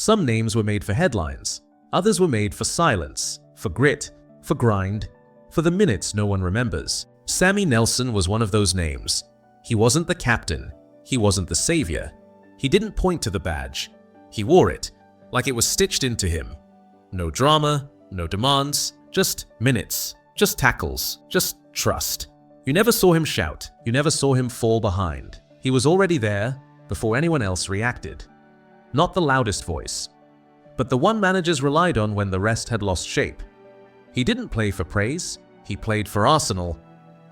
Some names were made for headlines, others were made for silence, for grit, for grind, for the minutes no one remembers. Sammy Nelson was one of those names. He wasn't the captain, he wasn't the savior. He didn't point to the badge. He wore it, like it was stitched into him. No drama, no demands, just minutes, just tackles, just trust. You never saw him shout, you never saw him fall behind. He was already there before anyone else reacted. Not the loudest voice, but the one managers relied on when the rest had lost shape. He didn't play for praise, he played for Arsenal,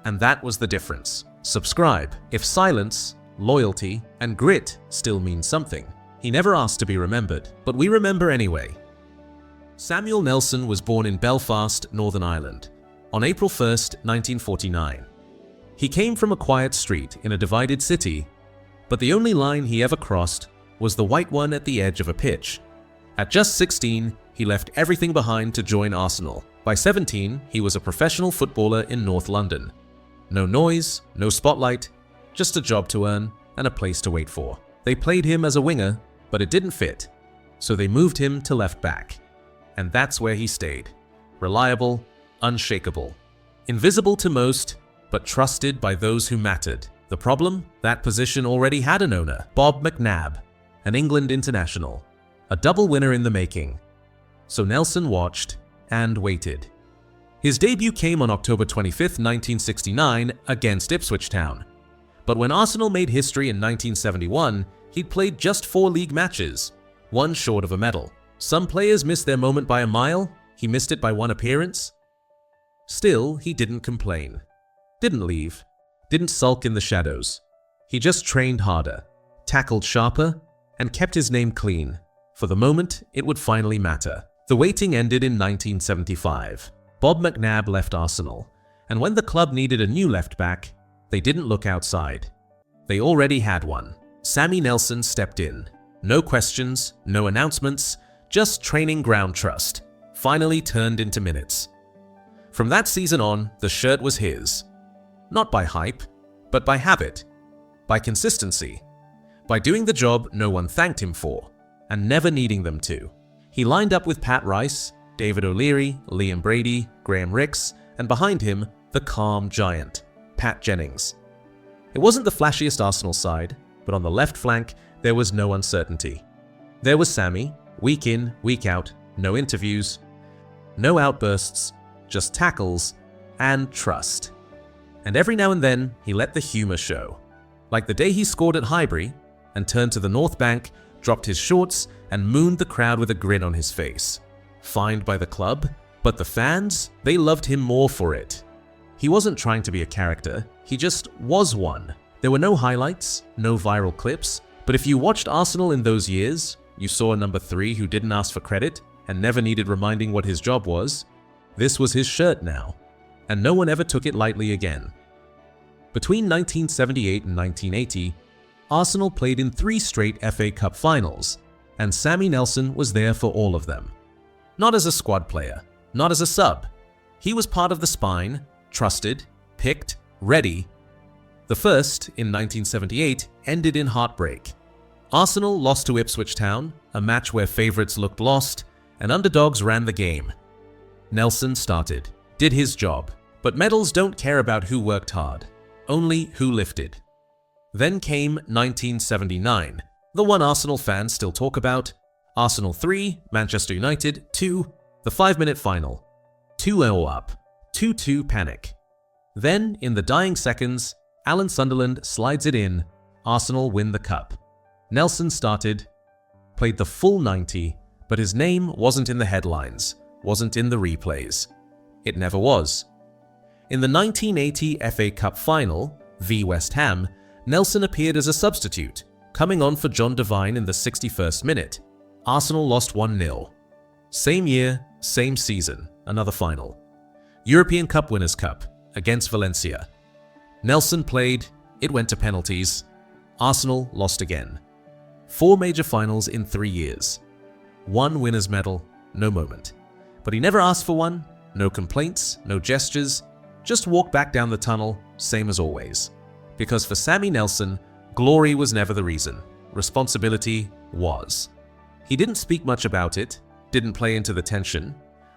and that was the difference. Subscribe if silence, loyalty, and grit still mean something. He never asked to be remembered, but we remember anyway. Samuel Nelson was born in Belfast, Northern Ireland, on April 1st, 1949. He came from a quiet street in a divided city, but the only line he ever crossed was the white one at the edge of a pitch. At just 16, he left everything behind to join Arsenal. By 17, he was a professional footballer in North London. No noise, no spotlight, just a job to earn and a place to wait for. They played him as a winger, but it didn't fit, so they moved him to left back. And that's where he stayed. Reliable, unshakable, invisible to most, but trusted by those who mattered. The problem? That position already had an owner, Bob McNabb, an England international, a double winner in the making. So Nelson watched and waited. His debut came on October 25, 1969 against Ipswich Town. But when Arsenal made history in 1971, he'd played just 4 league matches, one short of a medal. Some players missed their moment by a mile, he missed it by 1 appearance. Still, he didn't complain, didn't leave, didn't sulk in the shadows. He just trained harder, tackled sharper, and kept his name clean. For the moment, it would finally matter. The waiting ended in 1975. Bob McNabb left Arsenal, and when the club needed a new left back, they didn't look outside. They already had one. Sammy Nelson stepped in. No questions, no announcements, just training ground trust. Finally turned into minutes. From that season on, the shirt was his. Not by hype, but by habit, by consistency, by doing the job no one thanked him for, and never needing them to. He lined up with Pat Rice, David O'Leary, Liam Brady, Graham Rix, and behind him, the calm giant, Pat Jennings. It wasn't the flashiest Arsenal side, but on the left flank, there was no uncertainty. There was Sammy, week in, week out, no interviews, no outbursts, just tackles and trust. And every now and then, he let the humor show. Like the day he scored at Highbury and turned to the North Bank, dropped his shorts and mooned the crowd with a grin on his face. Fined by the club, but the fans, they loved him more for it. He wasn't trying to be a character, he just was one. There were no highlights, no viral clips, but if you watched Arsenal in those years, you saw a number 3 who didn't ask for credit and never needed reminding what his job was. This was his shirt now, and no one ever took it lightly again. Between 1978 and 1980, Arsenal played in 3 straight FA Cup finals, and Sammy Nelson was there for all of them. Not as a squad player, not as a sub. He was part of the spine, trusted, picked, ready. The first, in 1978, ended in heartbreak. Arsenal lost to Ipswich Town, a match where favourites looked lost and underdogs ran the game. Nelson started, did his job, but medals don't care about who worked hard, only who lifted. Then came 1979, the one Arsenal fans still talk about. Arsenal 3, Manchester United 2, the 5-minute final. 2-0 up, 2-2 panic. Then, in the dying seconds, Alan Sunderland slides it in, Arsenal win the cup. Nelson started, played the full 90, but his name wasn't in the headlines, wasn't in the replays. It never was. In the 1980 FA Cup final, v West Ham, Nelson appeared as a substitute, coming on for John Devine in the 61st minute. Arsenal lost 1-0. Same year, same season, another final. European Cup Winners' Cup, against Valencia. Nelson played, it went to penalties. Arsenal lost again. 4 major finals in 3 years. 1 winner's medal, no moment. But he never asked for one, no complaints, no gestures, just walked back down the tunnel, same as always. Because for Sammy Nelson, glory was never the reason. Responsibility was. He didn't speak much about it, didn't play into the tension,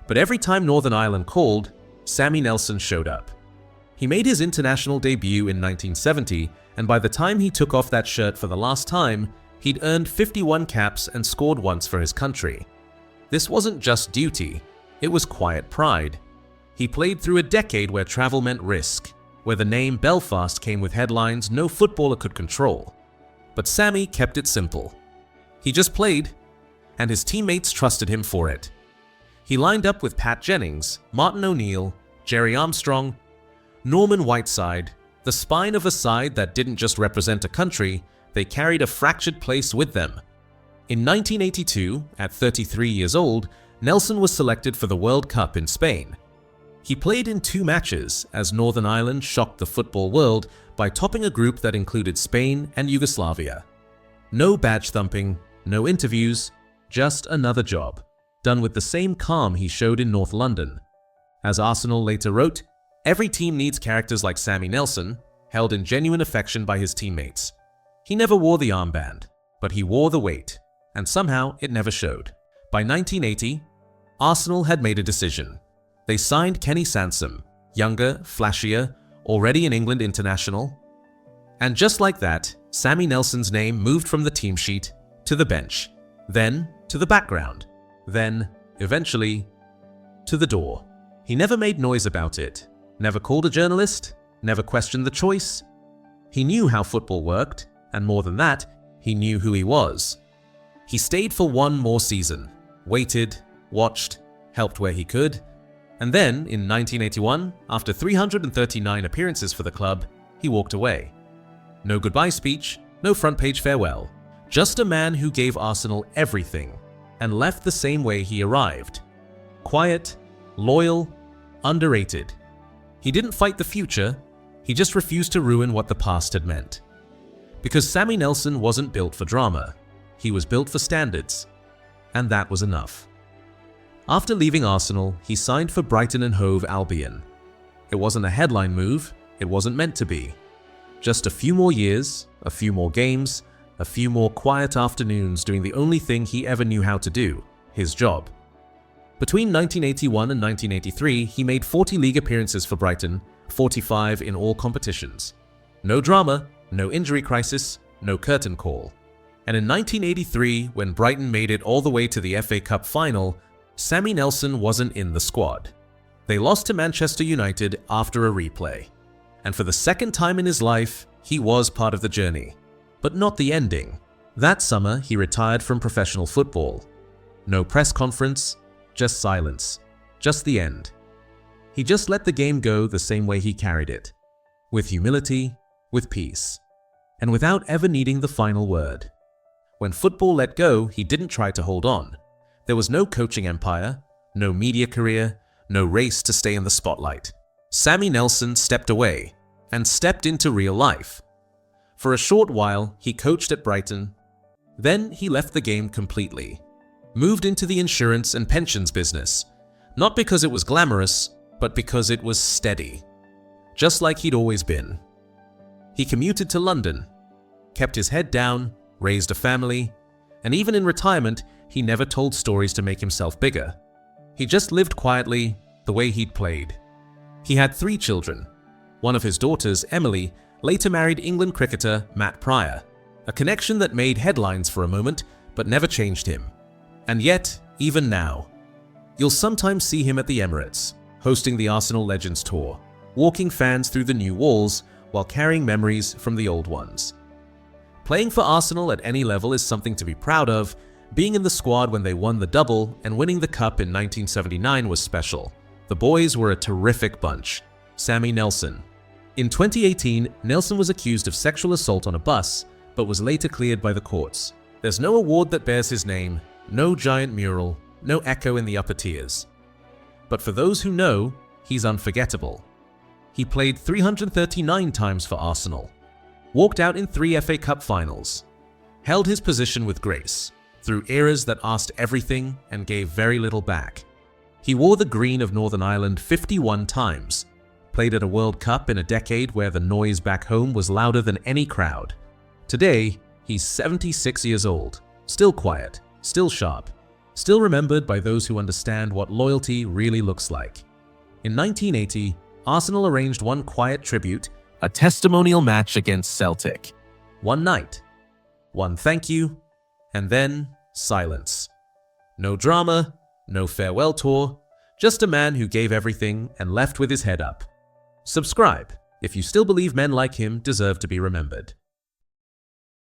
but every time Northern Ireland called, Sammy Nelson showed up. He made his international debut in 1970, and by the time he took off that shirt for the last time, he'd earned 51 caps and scored once for his country. This wasn't just duty, it was quiet pride. He played through a decade where travel meant risk, where the name Belfast came with headlines no footballer could control. But Sammy kept it simple. He just played, and his teammates trusted him for it. He lined up with Pat Jennings, Martin O'Neill, Jerry Armstrong, Norman Whiteside, the spine of a side that didn't just represent a country, they carried a fractured place with them. In 1982, at 33 years old, Nelson was selected for the World Cup in Spain. He played in 2 matches as Northern Ireland shocked the football world by topping a group that included Spain and Yugoslavia. No badge thumping, no interviews, just another job, done with the same calm he showed in North London. As Arsenal later wrote, every team needs characters like Sammy Nelson, held in genuine affection by his teammates. He never wore the armband, but he wore the weight, and somehow it never showed. By 1980, Arsenal had made a decision. They signed Kenny Sansom, younger, flashier, already an England international. And just like that, Sammy Nelson's name moved from the team sheet to the bench, then to the background, then, eventually, to the door. He never made noise about it, never called a journalist, never questioned the choice. He knew how football worked, and more than that, he knew who he was. He stayed for one more season, waited, watched, helped where he could, and then, in 1981, after 339 appearances for the club, he walked away. No goodbye speech, no front-page farewell, just a man who gave Arsenal everything and left the same way he arrived. Quiet, loyal, underrated. He didn't fight the future, he just refused to ruin what the past had meant. Because Sammy Nelson wasn't built for drama, he was built for standards, and that was enough. After leaving Arsenal, he signed for Brighton and Hove Albion. It wasn't a headline move, it wasn't meant to be. Just a few more years, a few more games, a few more quiet afternoons doing the only thing he ever knew how to do, his job. Between 1981 and 1983, he made 40 league appearances for Brighton, 45 in all competitions. No drama, no injury crisis, no curtain call. And in 1983, when Brighton made it all the way to the FA Cup final, Sammy Nelson wasn't in the squad. They lost to Manchester United after a replay. And for the second time in his life, he was part of the journey. But not the ending. That summer, he retired from professional football. No press conference, just silence. Just the end. He just let the game go the same way he carried it. With humility, with peace. And without ever needing the final word. When football let go, he didn't try to hold on. There was no coaching empire, no media career, no race to stay in the spotlight. Sammy Nelson stepped away and stepped into real life. For a short while, he coached at Brighton. Then he left the game completely. Moved into the insurance and pensions business, not because it was glamorous, but because it was steady. Just like he'd always been. He commuted to London, kept his head down, raised a family, and even in retirement, he never told stories to make himself bigger. He just lived quietly, the way he'd played. He had 3 children. One of his daughters, Emily, later married England cricketer Matt Pryor, a connection that made headlines for a moment, but never changed him. And yet, even now, you'll sometimes see him at the Emirates, hosting the Arsenal Legends Tour, walking fans through the new walls while carrying memories from the old ones. Playing for Arsenal at any level is something to be proud of. Being in the squad when they won the double and winning the cup in 1979 was special. The boys were a terrific bunch. Sammy Nelson. In 2018, Nelson was accused of sexual assault on a bus, but was later cleared by the courts. There's no award that bears his name, no giant mural, no echo in the upper tiers. But for those who know, he's unforgettable. He played 339 times for Arsenal, walked out in 3 FA Cup finals, held his position with grace, through eras that asked everything and gave very little back. He wore the green of Northern Ireland 51 times, played at a World Cup in a decade where the noise back home was louder than any crowd. Today, he's 76 years old, still quiet, still sharp, still remembered by those who understand what loyalty really looks like. In 1980, Arsenal arranged one quiet tribute, a testimonial match against Celtic. One night, one thank you, and then silence. No drama, no farewell tour, just a man who gave everything and left with his head up. Subscribe if you still believe men like him deserve to be remembered.